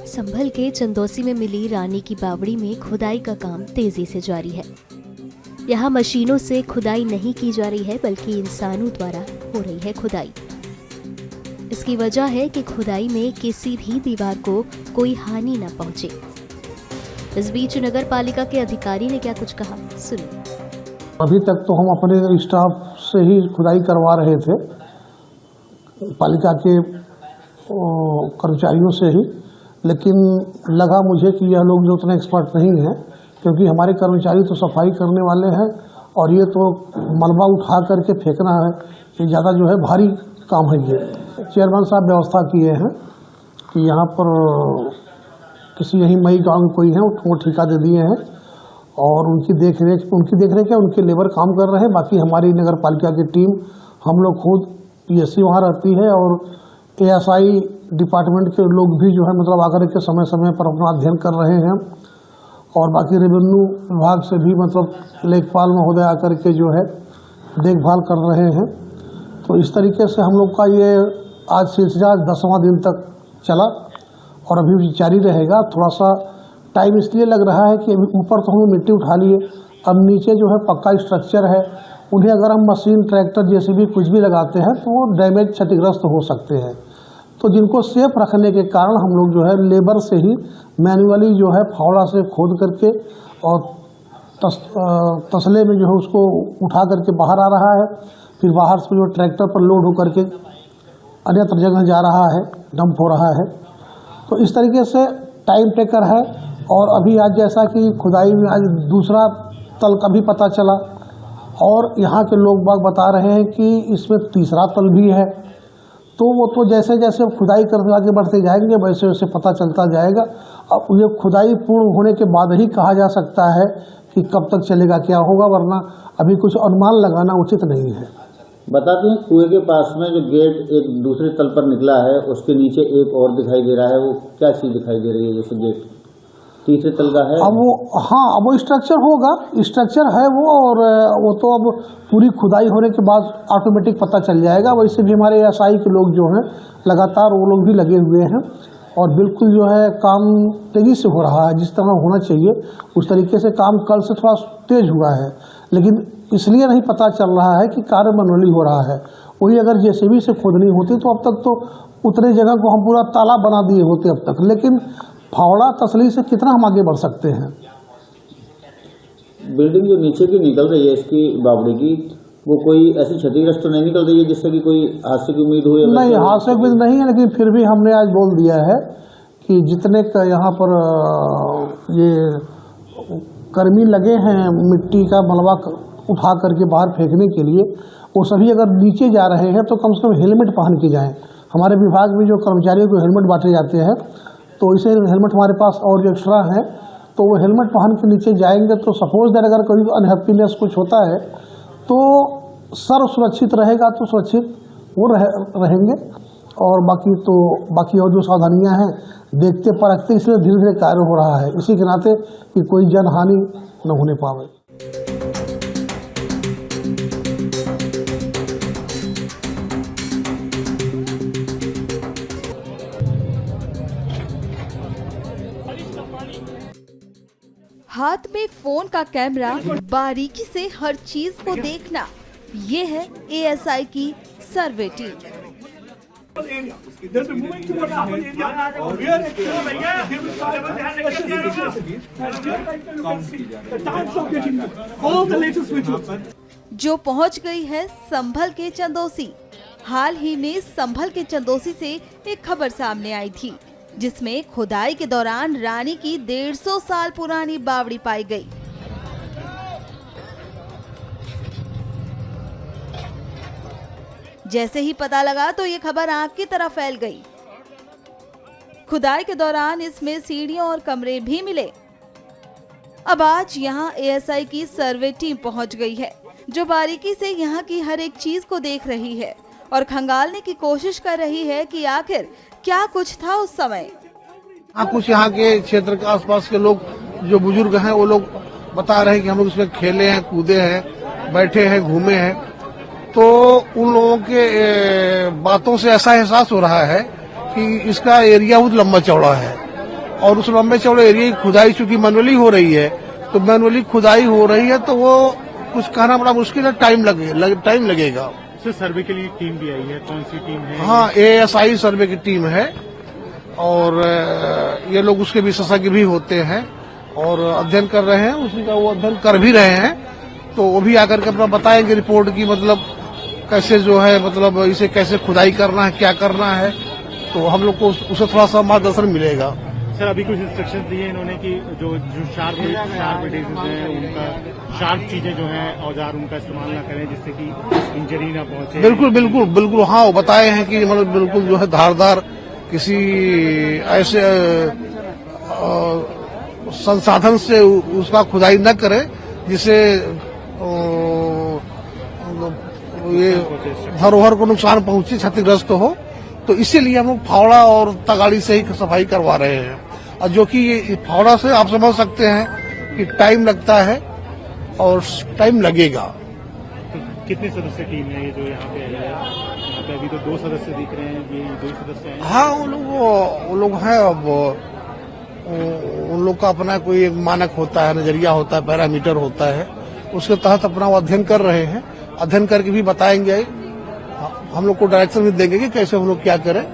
संभल के चंदौसी में मिली रानी की बावड़ी में खुदाई का काम तेजी से जारी है। यहाँ मशीनों से खुदाई नहीं की जा रही है बल्कि इंसानों द्वारा हो रही है खुदाई। इसकी वजह है कि खुदाई में किसी भी दीवार को कोई हानि न पहुंचे। इस बीच नगर पालिका के अधिकारी ने क्या कुछ कहा, सुनिए। अभी तक तो हम अपने स्टाफ से ही खुदाई करवा रहे थे, पालिका के कर्मचारियों से ही, लेकिन लगा मुझे कि यह लोग जो उतने एक्सपर्ट नहीं हैं, क्योंकि हमारे कर्मचारी तो सफाई करने वाले हैं और ये तो मलबा उठा करके फेंकना है, ये ज़्यादा जो है भारी काम है। ये चेयरमैन साहब व्यवस्था किए हैं कि यहाँ पर किसी यही मई गाँव में कोई है वो ठेका दे दिए हैं और उनकी देख रेख है, उनके लेबर काम कर रहे हैं। बाकी हमारी नगर पालिका की टीम, हम लोग खुद पीएससी वहाँ रहती है और एएसआई डिपार्टमेंट के लोग भी जो है मतलब आकर के समय समय पर अपना अध्ययन कर रहे हैं और बाकी रेवेन्यू विभाग से भी मतलब लेखपाल महोदय आकर के जो है देखभाल कर रहे हैं। तो इस तरीके से हम लोग का ये आज सिलसिला 10वां दिन तक चला और अभी भी जारी रहेगा। थोड़ा सा टाइम इसलिए लग रहा है कि ऊपर तो हम मिट्टी उठा लिए, अब नीचे जो है पक्का स्ट्रक्चर है, उन्हें अगर हम मशीन, ट्रैक्टर जैसे भी कुछ भी लगाते हैं तो वो डैमेज, क्षतिग्रस्त हो सकते हैं। तो जिनको सेफ रखने के कारण हम लोग जो है लेबर से ही मैन्युअली जो है फावड़ा से खोद करके और तसले में जो है उसको उठा करके बाहर आ रहा है, फिर बाहर से जो ट्रैक्टर पर लोड होकर के अन्यत्र जगह जा रहा है, डंप हो रहा है। तो इस तरीके से टाइम टेकर है। और अभी आज जैसा कि खुदाई में आज दूसरा तल का भी पता चला और यहाँ के लोग बाग बता रहे हैं कि इसमें तीसरा तल भी है। तो वो तो जैसे जैसे खुदाई करके आगे बढ़ते जाएंगे वैसे वैसे पता चलता जाएगा। अब ये खुदाई पूर्ण होने के बाद ही कहा जा सकता है कि कब तक चलेगा, क्या होगा, वरना अभी कुछ अनुमान लगाना उचित नहीं है। बताते हैं कुएं के पास में जो गेट एक दूसरे तल पर निकला है उसके नीचे एक और दिखाई दे रहा है, वो क्या चीज़ दिखाई दे रही है? जैसे गेट तीसरे तल का है। अब वो अब वो स्ट्रक्चर होगा, स्ट्रक्चर है वो, और वो तो अब पूरी खुदाई होने के बाद ऑटोमेटिक पता चल जाएगा। वैसे भी हमारे एएसआई के लोग जो हैं लगातार वो लोग भी लगे हुए हैं और बिल्कुल जो है काम तेज़ी से हो रहा है, जिस तरह होना चाहिए उस तरीके से काम कल से थोड़ा तेज हुआ है, लेकिन इसलिए नहीं पता चल रहा है कि कार्य मैनुअली हो रहा है। वही अगर जेसीबी से खोदनी होती तो अब तक तो उतने जगह को हम पूरा तालाब बना दिए होते अब तक, लेकिन फावड़ा तसली से कितना हम आगे बढ़ सकते हैं। बिल्डिंग जो नीचे की निकल रही है इसकी बावड़ी की, वो कोई ऐसी क्षतिग्रस्त तो नहीं निकल रही है जिससे कि कोई हादसे की उम्मीद हो? नहीं, हादसे की उम्मीद नहीं है, लेकिन फिर भी हमने आज बोल दिया है कि जितने का यहाँ पर ये कर्मी लगे हैं मिट्टी का मलबा उठा करके बाहर फेंकने के लिए, वो सभी अगर नीचे जा रहे हैं तो कम से कम हेलमेट पहन के जाएं। हमारे विभाग में जो कर्मचारियों को हेलमेट बांटे जाते हैं तो इसे हेलमेट हमारे पास और जो एक्स्ट्रा है तो वो हेलमेट पहन के नीचे जाएंगे तो सपोज दैट अगर कोई अनहैप्पीनेस कुछ होता है तो सर सुरक्षित रहेगा तो सुरक्षित वो रहेंगे। और बाकी और जो सावधानियां हैं देखते परखते इसलिए धीरे धीरे कार्य हो रहा है, इसी के नाते कि कोई जनहानि न होने पावे। हाथ में फोन का कैमरा, बारीकी से हर चीज को देखना, ये है एएसआई की सर्वे टीम। जो पहुंच गई है संभल के चंदौसी। हाल ही में संभल के चंदौसी से एक खबर सामने आई थी जिसमें खुदाई के दौरान रानी की 150 साल पुरानी बावड़ी पाई गई। जैसे ही पता लगा तो ये खबर आग की तरह फैल गई। खुदाई के दौरान इसमें सीढ़ियां और कमरे भी मिले। अब आज यहाँ एएसआई की सर्वे टीम पहुंच गई है जो बारीकी से यहाँ की हर एक चीज को देख रही है और खंगालने की कोशिश कर रही है कि आखिर क्या कुछ था उस समय। कुछ यहाँ के क्षेत्र के आसपास के लोग जो बुजुर्ग हैं वो लोग बता रहे हैं कि हम लोग इसमें खेले हैं, कूदे हैं, बैठे हैं, घूमे हैं। तो उन लोगों के बातों से ऐसा एहसास हो रहा है कि इसका एरिया बहुत लंबा चौड़ा है और उस लंबे चौड़े एरिया की खुदाई चूंकि मैनुअली हो रही है, तो मैनुअली खुदाई हो रही है तो वो कुछ कहना बड़ा मुश्किल है, टाइम लगेगा। सर सर्वे के लिए टीम भी आई है, कौन सी टीम है? हाँ, ASI सर्वे की टीम है और ये लोग उसके विशेषज्ञ भी होते हैं और अध्ययन कर रहे हैं, उसी का वो अध्ययन कर भी रहे हैं। तो वो भी आकर के अपना बताएंगे रिपोर्ट की, मतलब कैसे जो है, मतलब इसे कैसे खुदाई करना है, क्या करना है, तो हम लोग को उसे थोड़ा सा मार्गदर्शन मिलेगा। सर अभी कुछ इंस्ट्रक्शन दिए इन्होंने कि जो शार्प डिजीज है उनका, शार्प चीजें जो है औजार उनका इस्तेमाल ना करें जिससे कि इंजरी ना पहुंचे। बिल्कुल हाँ, वो बताए हैं कि मतलब बिल्कुल जो है धारदार किसी ऐसे संसाधन से उसका खुदाई न करे जिससे ये धरोहर को नुकसान पहुंचे, क्षतिग्रस्त हो। तो इसीलिए हम लोग फावड़ा और तगाड़ी से ही सफाई करवा रहे हैं। और जो कि ये फावड़ा से आप समझ सकते हैं कि टाइम लगता है और टाइम लगेगा। तो कितने सदस्य टीम है ये जो यहाँ पे आई है? यहाँ पे अभी तो 2 सदस्य दिख रहे हैं, ये 2 सदस्य हैं। हाँ, वो लोग हैं। अब उन लोग का अपना कोई एक मानक होता है, नजरिया होता है, पैरामीटर होता है, उसके तहत अपना वो अध्ययन कर रहे हैं। अध्ययन करके भी बताएंगे, हम लोग को डायरेक्शन भी देंगे कि कैसे हम लोग क्या करें।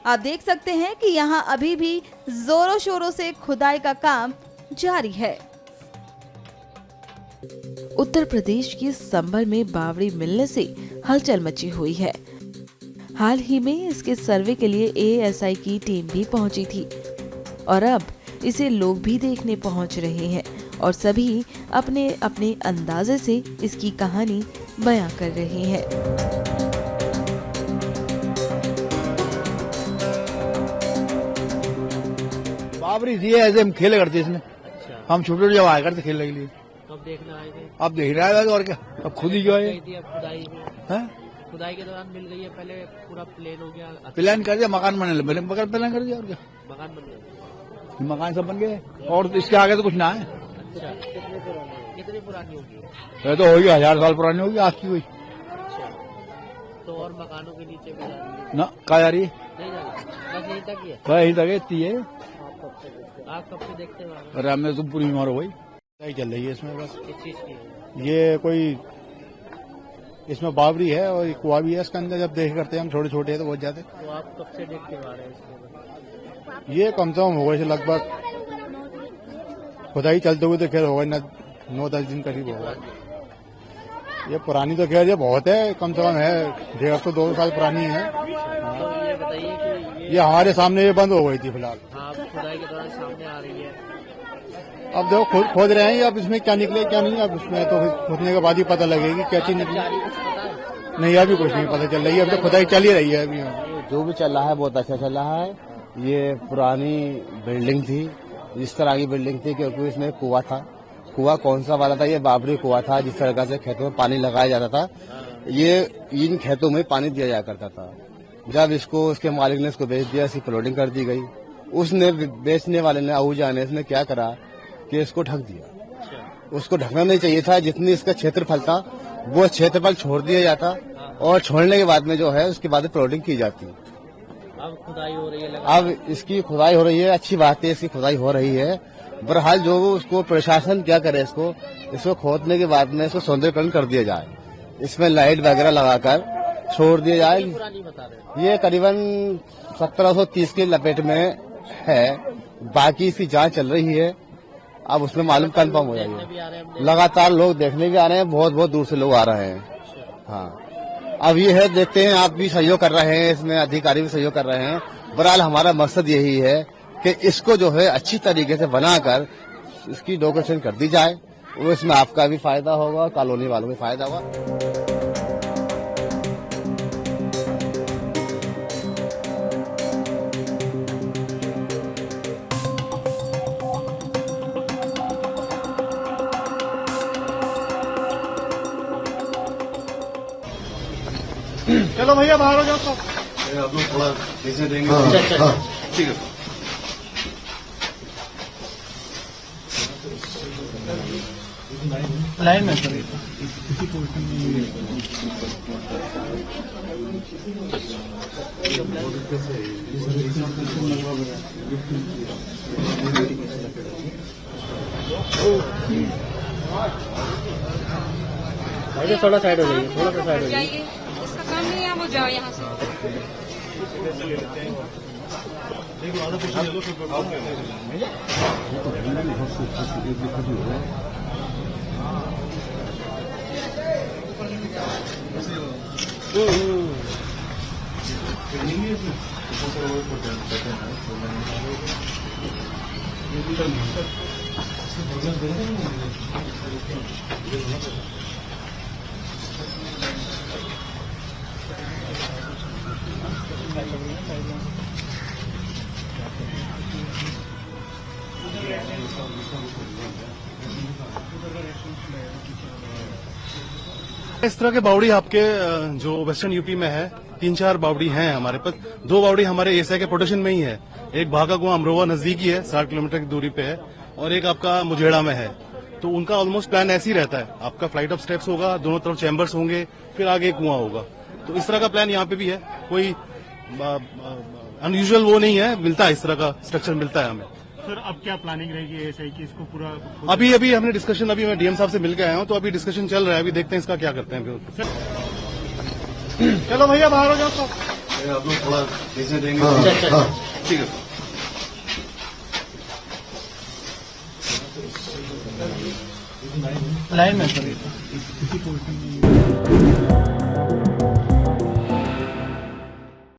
आप देख सकते हैं कि यहाँ अभी भी जोरों शोरों से खुदाई का काम जारी है। उत्तर प्रदेश के संभल में बावड़ी मिलने से हलचल मची हुई है। हाल ही में इसके सर्वे के लिए ASI की टीम भी पहुंची थी और अब इसे लोग भी देखने पहुंच रहे हैं और सभी अपने अपने अंदाजे से इसकी कहानी बयां कर रहे हैं। बाबरी थी ऐसे हम खेले करते इसमें। हम छोटे छोटे जब आया करते खेलने के लिए। कब देखना आए थे? अब देख रहा है और क्या, अब खुद ही जो है खुदाई के दौरान मिल गई है। पहले पूरा प्लेन हो गया, प्लान कर दिया, मकान बनने लगे, मकान प्लान कर दिया और क्या, मकान बन गया। मकान सब बन गए और इसके आगे तो कुछ ना है। अच्छा, कितनी पुरानी होगी? ये तो होगी 1000 साल पुरानी होगी आज की कोई। अच्छा, तो और मकानों के नीचे भी जा रही है? ना कहा जा रही है, नहीं जा रही, बस यहीं तक ही है। वही तक इतनी है। आप कब से देखते हैं? अरे हमने तुम पूरी उम्र हो गई चल रही है इसमें। बस किस चीज की? ये कोई इसमें बावरी है और कुआ भी है इसके अंदर। जब देख करते हैं हम छोटे छोटे हैं तो बहुत ज्यादा। तो आप कब से देखते आ रहे हैं इसमें? ये कम से कम हो गए लगभग, खुदाई चलते हुए तो खैर हो गए ना 9-10 दिन करीब होगा। ये पुरानी तो खैर ये बहुत है, कम से कम है 150-200 साल पुरानी है। तो ये बताइए कि ये हमारे सामने ये बंद हो गई थी फिलहाल। हाँ, खुदाई के दौरान सामने आ रही है। अब देखो खोद रहे हैं, अब इसमें क्या निकले क्या नहीं, अब इसमें तो खोदने के बाद ही पता लगेगी क्या चीज निकली। कुछ पता है? नहीं, अभी कुछ नहीं पता चल रही है, अब तो खुदाई चल ही रही है अभी। जो भी चल रहा है बहुत अच्छा चल रहा है। ये पुरानी बिल्डिंग थी, इस तरह की बिल्डिंग थी क्योंकि इसमें कुआं था। कुआं कौन सा वाला था? ये बाबरी कुआं था, जिस तरह से खेतों में पानी लगाया जाता था। ये इन खेतों में पानी दिया जाया करता था। जब इसको उसके मालिक ने इसको बेच दिया, इसकी प्लॉटिंग कर दी गई। उसने बेचने वाले ने आहूजा ने इसने क्या करा कि इसको ढक दिया। उसको ढकना नहीं चाहिए था। जितनी इसका क्षेत्रफल था वो क्षेत्रफल छोड़ दिया जाता और छोड़ने के बाद में जो है उसके बाद प्लॉटिंग की जाती। अब खुदाई हो रही है, अब इसकी खुदाई हो रही है, अच्छी बात है, इसकी खुदाई हो रही है। बहरहाल जो उसको प्रशासन क्या करे, इसको खोदने के बाद में इसको सौंदर्यकरण कर दिया जाए, इसमें लाइट वगैरह लगाकर छोड़ दिया जाए। ये करीबन 1730 की लपेट में है, बाकी इसकी जांच चल रही है। अब उसमें मालूम कंफर्म हो जाएगी। लगातार लोग देखने भी आ रहे हैं, बहुत बहुत दूर से लोग आ रहे हैं। हाँ, अब ये है, देखते हैं, आप भी सहयोग कर रहे हैं, इसमें अधिकारी भी सहयोग कर रहे हैं। बहरहाल हमारा मकसद यही है कि इसको जो है अच्छी तरीके से बनाकर इसकी डेकोरेशन कर दी जाए। वो इसमें आपका भी फायदा होगा, कॉलोनी वालों को फायदा होगा। चलो भैया बाहर हो जाओ सब। आप लोग थोड़ा चीजें देंगे। ठीक है। लाइन में भाई थोड़ा साइड हो जाइए, थोड़ा सा साइड हो जाइए। इसका काम नहीं है, वो जाओ यहाँ से। इस तरह के बावड़ी आपके जो वेस्टर्न यूपी में है 3-4 बावड़ी हैं हमारे पास। 2 बावड़ी हमारे एएसआई के प्रोटेक्शन में ही है। एक भागा कुआं अमरोहा नजदीकी है, 60 किलोमीटर की दूरी पे है, और एक आपका मुजेड़ा में है। तो उनका ऑलमोस्ट प्लान ऐसे ही रहता है, आपका फ्लाइट ऑफ स्टेप्स होगा, दोनों तरफ चैम्बर्स होंगे, फिर आगे कुआं होगा। तो इस तरह का प्लान यहाँ पे भी है, कोई अनयूजुअल वो नहीं है, मिलता है इस तरह का स्ट्रक्चर मिलता है हमें। सर अब क्या प्लानिंग रहेगी एएसआई की, इसको पूरा अभी हमने डिस्कशन, अभी मैं डीएम साहब से मिल के आया हूँ, तो अभी डिस्कशन चल रहा है, अभी देखते हैं इसका क्या करते हैं। चलो भैया बाहर हो जाओ तो। आप लोग थोड़ा कैसे देंगे? ठीक है। लाइन में सर